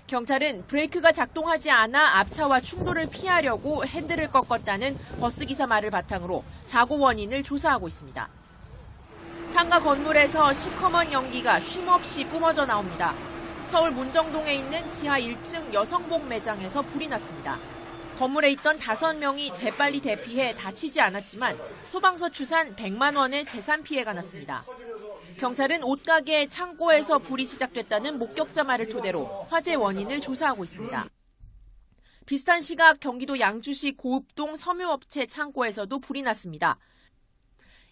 경찰은 브레이크가 작동하지 않아 앞차와 충돌을 피하려고 핸들을 꺾었다는 버스기사 말을 바탕으로 사고 원인을 조사하고 있습니다. 상가 건물에서 시커먼 연기가 쉼없이 뿜어져 나옵니다. 서울 문정동에 있는 지하 1층 여성복 매장에서 불이 났습니다. 건물에 있던 5명이 재빨리 대피해 다치지 않았지만 소방서 추산 100만 원의 재산 피해가 났습니다. 경찰은 옷가게 창고에서 불이 시작됐다는 목격자 말을 토대로 화재 원인을 조사하고 있습니다. 비슷한 시각 경기도 양주시 고읍동 섬유업체 창고에서도 불이 났습니다.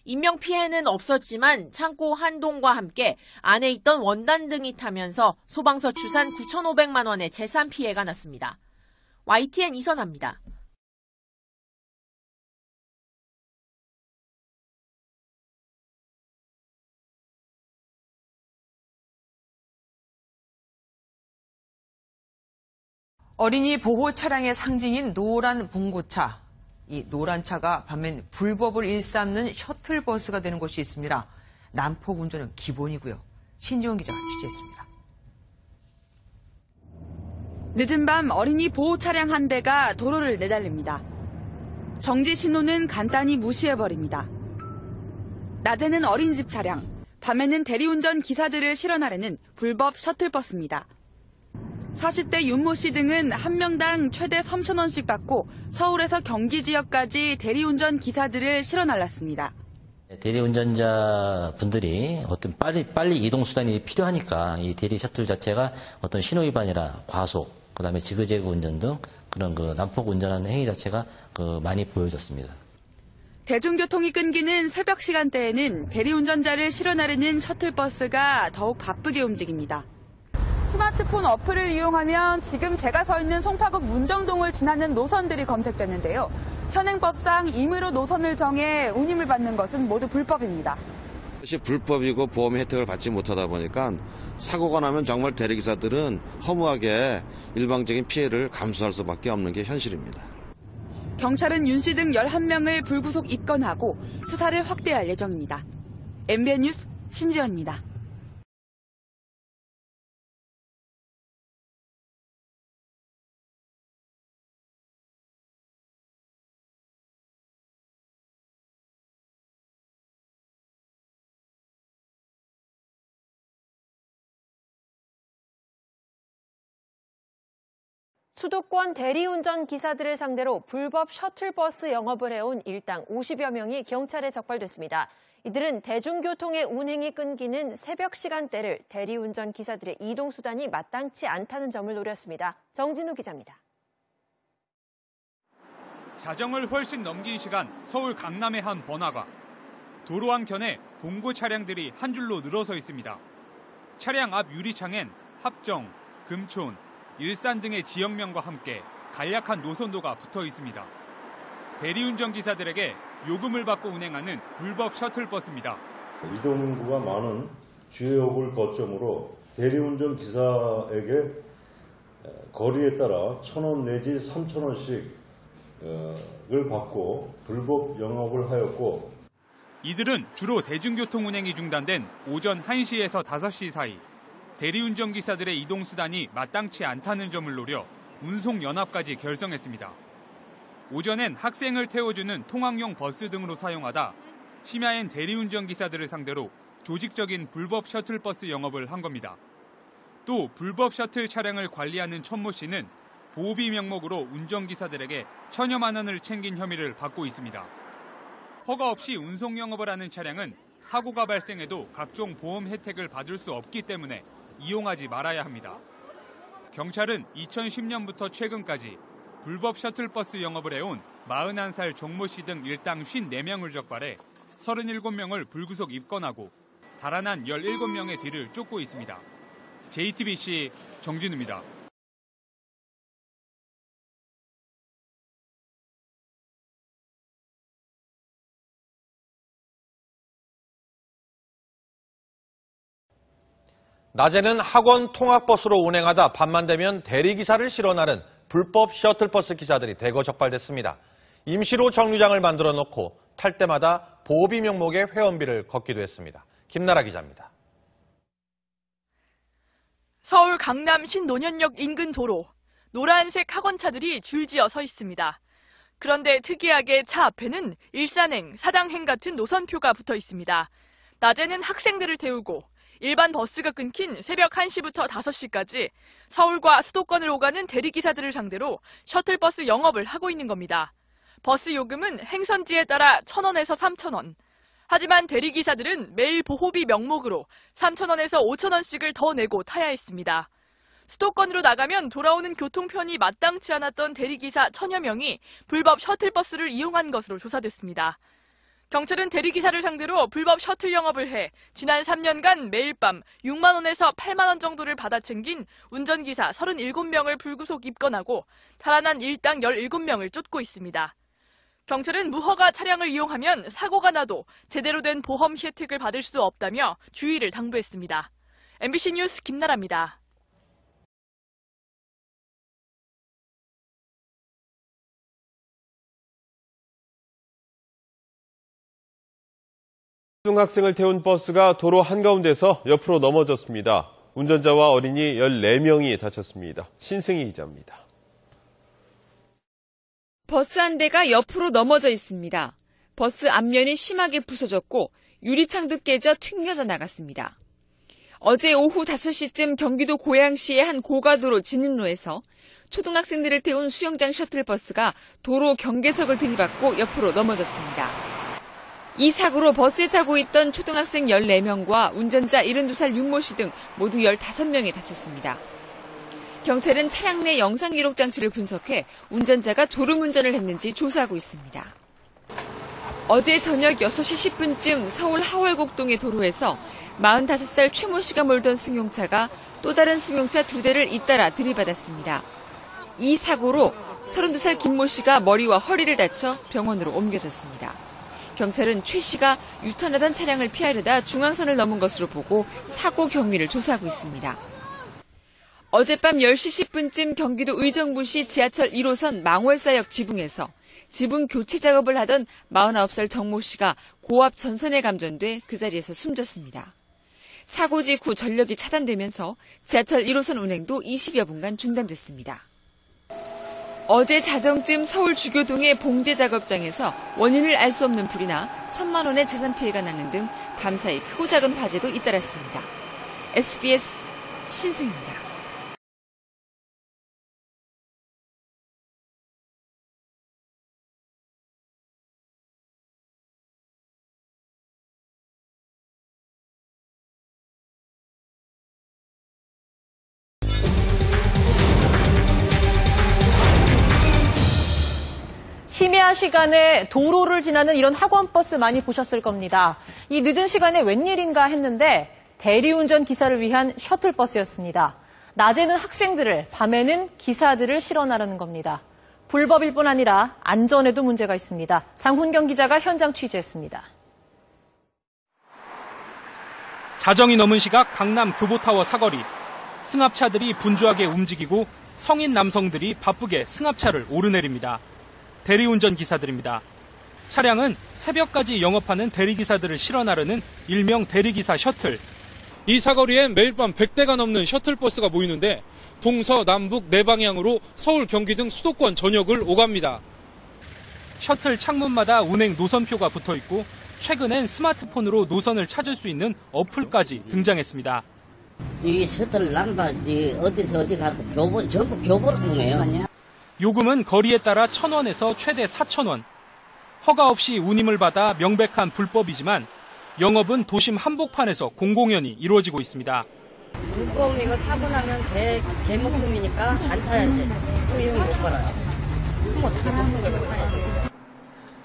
인명피해는 없었지만 창고 한 동과 함께 안에 있던 원단 등이 타면서 소방서 추산 9,500만 원의 재산 피해가 났습니다. YTN 이선아입니다. 어린이 보호 차량의 상징인 노란 봉고차. 이 노란 차가 반면 불법을 일삼는 셔틀버스가 되는 곳이 있습니다. 난폭 운전은 기본이고요. 신지원 기자가 취재했습니다. 늦은 밤 어린이 보호 차량 한 대가 도로를 내달립니다. 정지 신호는 간단히 무시해버립니다. 낮에는 어린이집 차량, 밤에는 대리운전 기사들을 실어나르는 불법 셔틀버스입니다. 40대 윤모 씨 등은 한 명당 최대 3,000원씩 받고 서울에서 경기 지역까지 대리운전 기사들을 실어날랐습니다. 대리운전자 분들이 어떤 빨리 이동수단이 필요하니까 이 대리 셔틀 자체가 어떤 신호위반이라 과속, 그다음에 지그재그 운전 등 그런 난폭 운전하는 행위 자체가 많이 보여졌습니다. 대중교통이 끊기는 새벽 시간대에는 대리운전자를 실어나르는 셔틀버스가 더욱 바쁘게 움직입니다. 스마트폰 어플을 이용하면 지금 제가 서 있는 송파구 문정동을 지나는 노선들이 검색되는데요. 현행법상 임의로 노선을 정해 운임을 받는 것은 모두 불법입니다. 이것이 불법이고 보험 혜택을 받지 못하다 보니까 사고가 나면 정말 대리기사들은 허무하게 일방적인 피해를 감수할 수밖에 없는 게 현실입니다. 경찰은 윤 씨 등 11명을 불구속 입건하고 수사를 확대할 예정입니다. MBN 뉴스 신지연입니다. 수도권 대리운전 기사들을 상대로 불법 셔틀버스 영업을 해온 일당 50여 명이 경찰에 적발됐습니다. 이들은 대중교통의 운행이 끊기는 새벽 시간대를 대리운전 기사들의 이동수단이 마땅치 않다는 점을 노렸습니다. 정진우 기자입니다. 자정을 훨씬 넘긴 시간 서울 강남의 한 번화가. 도로 한켠에 봉고 차량들이 한 줄로 늘어서 있습니다. 차량 앞 유리창엔 합정, 금촌, 일산 등의 지역명과 함께 간략한 노선도가 붙어 있습니다. 대리운전 기사들에게 요금을 받고 운행하는 불법 셔틀버스입니다. 이동 인구가 많은 주요역을 거점으로 대리운전 기사에게 거리에 따라 1,000원 내지 3,000원씩을 받고 불법 영업을 하였고, 이들은 주로 대중교통 운행이 중단된 오전 1시에서 5시 사이 대리운전 기사들의 이동수단이 마땅치 않다는 점을 노려 운송연합까지 결성했습니다. 오전엔 학생을 태워주는 통학용 버스 등으로 사용하다 심야엔 대리운전 기사들을 상대로 조직적인 불법 셔틀버스 영업을 한 겁니다. 또 불법 셔틀 차량을 관리하는 천모 씨는 보호비 명목으로 운전기사들에게 1,000여만 원을 챙긴 혐의를 받고 있습니다. 허가 없이 운송 영업을 하는 차량은 사고가 발생해도 각종 보험 혜택을 받을 수 없기 때문에 이용하지 말아야 합니다. 경찰은 2010년부터 최근까지 불법 셔틀버스 영업을 해온 41살 정모 씨 등 일당 54명을 적발해 37명을 불구속 입건하고 달아난 17명의 뒤를 쫓고 있습니다. JTBC 정진우입니다. 낮에는 학원 통학버스로 운행하다 밤만 되면 대리기사를 실어나른 불법 셔틀버스 기사들이 대거 적발됐습니다. 임시로 정류장을 만들어 놓고 탈 때마다 보호비 명목의 회원비를 걷기도 했습니다. 김나라 기자입니다. 서울 강남 신논현역 인근 도로, 노란색 학원차들이 줄지어 서 있습니다. 그런데 특이하게 차 앞에는 일산행, 사당행 같은 노선표가 붙어 있습니다. 낮에는 학생들을 태우고 일반 버스가 끊긴 새벽 1시부터 5시까지 서울과 수도권을 오가는 대리기사들을 상대로 셔틀버스 영업을 하고 있는 겁니다. 버스 요금은 행선지에 따라 1,000원에서 3,000원. 하지만 대리기사들은 매일 보호비 명목으로 3,000원에서 5,000원씩을 더 내고 타야 했습니다. 수도권으로 나가면 돌아오는 교통편이 마땅치 않았던 대리기사 1,000여 명이 불법 셔틀버스를 이용한 것으로 조사됐습니다. 경찰은 대리기사를 상대로 불법 셔틀 영업을 해 지난 3년간 매일 밤 6만 원에서 8만 원 정도를 받아 챙긴 운전기사 37명을 불구속 입건하고 달아난 일당 17명을 쫓고 있습니다. 경찰은 무허가 차량을 이용하면 사고가 나도 제대로 된 보험 혜택을 받을 수 없다며 주의를 당부했습니다. MBC 뉴스 김나라입니다. 초등학생을 태운 버스가 도로 한가운데서 옆으로 넘어졌습니다. 운전자와 어린이 14명이 다쳤습니다. 신승희 기자입니다. 버스 한 대가 옆으로 넘어져 있습니다. 버스 앞면이 심하게 부서졌고 유리창도 깨져 튕겨져 나갔습니다. 어제 오후 5시쯤 경기도 고양시의 한 고가도로 진입로에서 초등학생들을 태운 수영장 셔틀버스가 도로 경계석을 들이받고 옆으로 넘어졌습니다. 이 사고로 버스에 타고 있던 초등학생 14명과 운전자 72살 윤모 씨 등 모두 15명이 다쳤습니다. 경찰은 차량 내 영상기록 장치를 분석해 운전자가 졸음운전을 했는지 조사하고 있습니다. 어제 저녁 6시 10분쯤 서울 하월곡동의 도로에서 45살 최모 씨가 몰던 승용차가 또 다른 승용차 2대를 잇따라 들이받았습니다. 이 사고로 32살 김모 씨가 머리와 허리를 다쳐 병원으로 옮겨졌습니다. 경찰은 최 씨가 유턴하던 차량을 피하려다 중앙선을 넘은 것으로 보고 사고 경위를 조사하고 있습니다. 어젯밤 10시 10분쯤 경기도 의정부시 지하철 1호선 망월사역 지붕에서 지붕 교체 작업을 하던 49살 정모 씨가 고압 전선에 감전돼 그 자리에서 숨졌습니다. 사고 직후 전력이 차단되면서 지하철 1호선 운행도 20여 분간 중단됐습니다. 어제 자정쯤 서울 주교동의 봉제 작업장에서 원인을 알 수 없는 불이 나 1,000만 원의 재산 피해가 나는 등 밤사이 크고 작은 화재도 잇따랐습니다. SBS 신승입니다. 심야 시간에 도로를 지나는 이런 학원버스 많이 보셨을 겁니다. 이 늦은 시간에 웬일인가 했는데 대리운전 기사를 위한 셔틀버스였습니다. 낮에는 학생들을, 밤에는 기사들을 실어 나르는 겁니다. 불법일 뿐 아니라 안전에도 문제가 있습니다. 장훈경 기자가 현장 취재했습니다. 자정이 넘은 시각 강남 교보타워 사거리. 승합차들이 분주하게 움직이고 성인 남성들이 바쁘게 승합차를 오르내립니다. 대리운전 기사들입니다. 차량은 새벽까지 영업하는 대리기사들을 실어 나르는 일명 대리기사 셔틀. 이 사거리엔 매일 밤 100대가 넘는 셔틀버스가 모이는데 동서남북 네 방향으로 서울, 경기 등 수도권 전역을 오갑니다. 셔틀 창문마다 운행 노선표가 붙어 있고 최근엔 스마트폰으로 노선을 찾을 수 있는 어플까지 등장했습니다. 이 셔틀 남바지 어디서 어디 가도 전부 교보를 통해요. 요금은 거리에 따라 1,000원에서 최대 4,000원. 허가 없이 운임을 받아 명백한 불법이지만 영업은 도심 한복판에서 공공연히 이루어지고 있습니다. 불법 이거 사고 나면 개 목숨이니까 안 타야지. 또 이런 거 못 벌어요.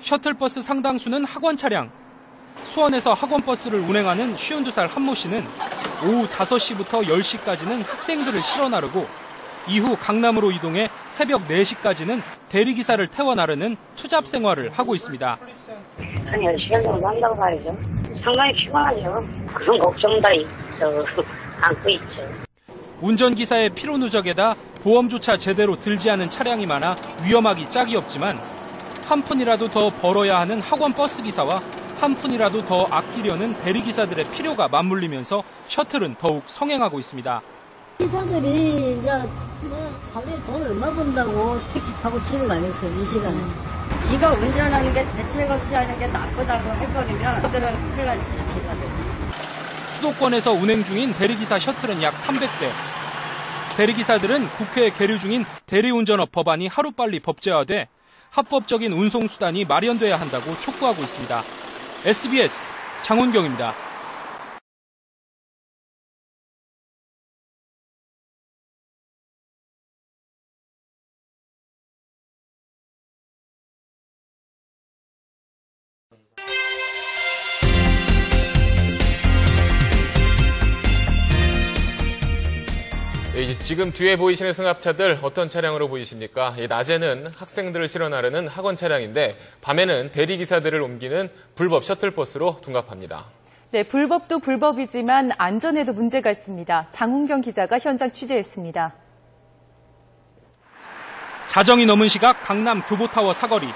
셔틀버스 상당수는 학원 차량. 수원에서 학원버스를 운행하는 52살 한모 씨는 오후 5시부터 10시까지는 학생들을 실어 나르고 이후 강남으로 이동해 새벽 4시까지는 대리기사를 태워 나르는 투잡 생활을 하고 있습니다. 한 10시간 정도 한다고 봐야죠. 상당히 피곤하죠. 그런 걱정 다 안고 있죠. 운전기사의 피로 누적에다 보험조차 제대로 들지 않은 차량이 많아 위험하기 짝이 없지만 한 푼이라도 더 벌어야 하는 학원 버스 기사와 한 푼이라도 더 아끼려는 대리기사들의 필요가 맞물리면서 셔틀은 더욱 성행하고 있습니다. 기사들이 이제 하루에 돈 얼마 번다고 택시 타고 집에 가겠어요, 이 시간에. 이거 운전하는 게 대책 없이 하는 게 나쁘다고 해버리면 그들은 큰일 나지, 기사들. 수도권에서 운행 중인 대리기사 셔틀은 약 300대. 대리기사들은 국회에 계류 중인 대리운전업 법안이 하루빨리 법제화돼 합법적인 운송수단이 마련돼야 한다고 촉구하고 있습니다. SBS 장훈경입니다. 지금 뒤에 보이시는 승합차들 어떤 차량으로 보이십니까? 낮에는 학생들을 실어 나르는 학원 차량인데 밤에는 대리기사들을 옮기는 불법 셔틀버스로 둔갑합니다. 네, 불법도 불법이지만 안전에도 문제가 있습니다. 장훈경 기자가 현장 취재했습니다. 자정이 넘은 시각 강남 교보타워 사거리.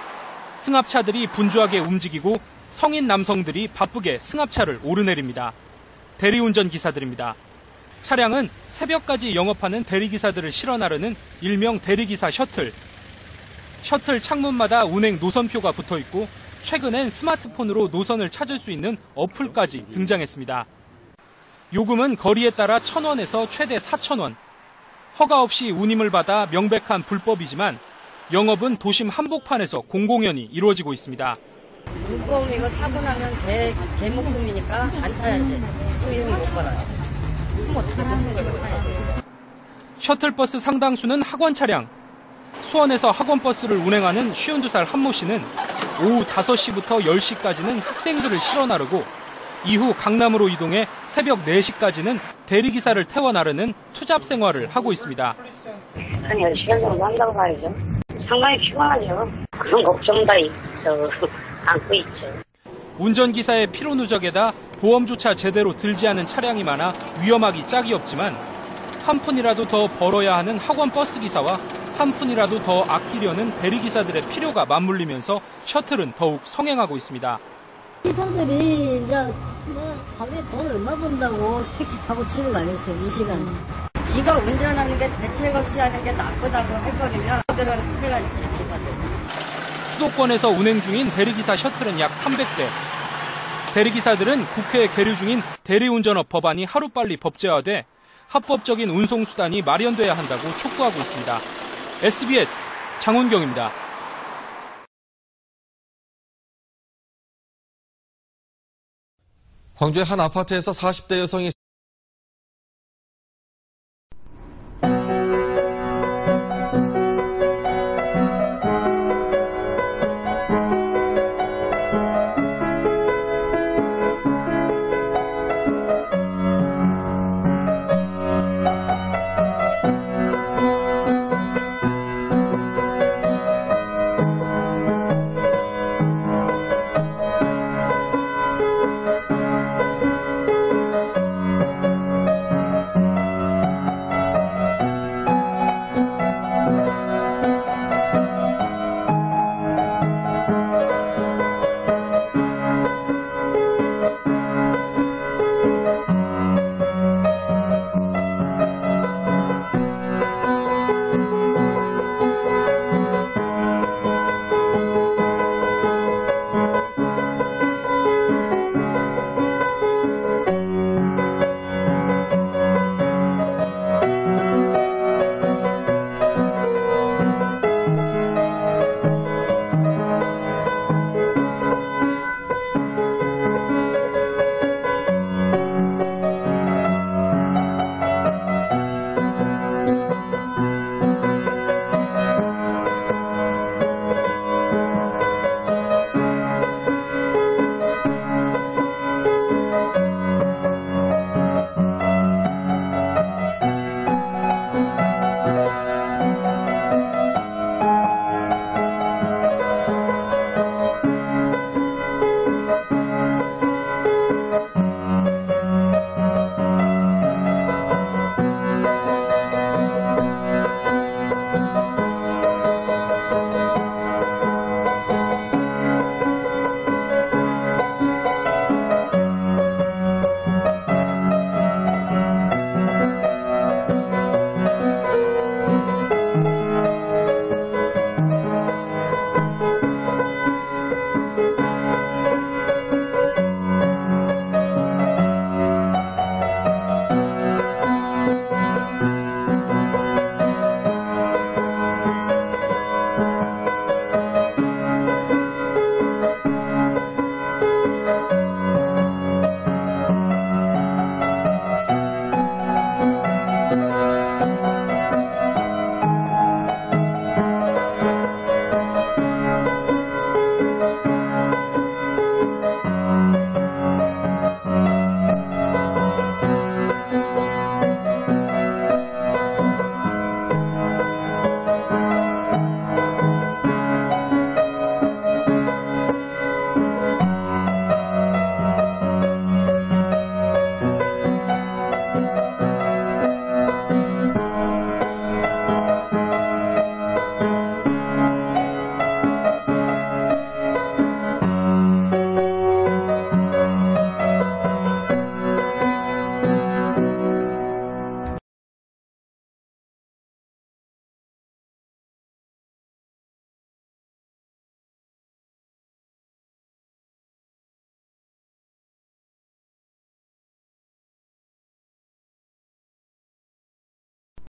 승합차들이 분주하게 움직이고 성인 남성들이 바쁘게 승합차를 오르내립니다. 대리운전 기사들입니다. 차량은 새벽까지 영업하는 대리기사들을 실어 나르는 일명 대리기사 셔틀. 셔틀 창문마다 운행 노선표가 붙어 있고 최근엔 스마트폰으로 노선을 찾을 수 있는 어플까지 등장했습니다. 요금은 거리에 따라 1,000원에서 최대 4,000원. 허가 없이 운임을 받아 명백한 불법이지만 영업은 도심 한복판에서 공공연히 이루어지고 있습니다. 불법 이거 사고 나면 개 목숨이니까 안 타야지. 또 이러면 못 벌어요. 셔틀버스 상당수는 학원 차량. 수원에서 학원버스를 운행하는 52살 한모 씨는 오후 5시부터 10시까지는 학생들을 실어 나르고 이후 강남으로 이동해 새벽 4시까지는 대리기사를 태워 나르는 투잡 생활을 하고 있습니다. 한 10시간 정도 한다고 봐야죠. 상당히 피곤하죠. 그런 걱정 다 안고 있죠. 운전기사의 피로 누적에다 보험조차 제대로 들지 않은 차량이 많아 위험하기 짝이 없지만 한 푼이라도 더 벌어야 하는 학원 버스 기사와 한 푼이라도 더 아끼려는 대리기사들의 필요가 맞물리면서 셔틀은 더욱 성행하고 있습니다. 기사들이 이제 하루에 돈 얼마 번다고 택시 타고 집에 가겠어요, 이 시간에. 이거 운전하는 게 대책 없이 하는 게 나쁘다고 해버리면 그들은 큰일 나지, 기사들. 수도권에서 운행 중인 대리기사 셔틀은 약 300대. 대리기사들은 국회에 계류 중인 대리운전업 법안이 하루빨리 법제화돼 합법적인 운송수단이 마련돼야 한다고 촉구하고 있습니다. SBS 장훈경입니다. 광주의 한 아파트에서 40대 여성이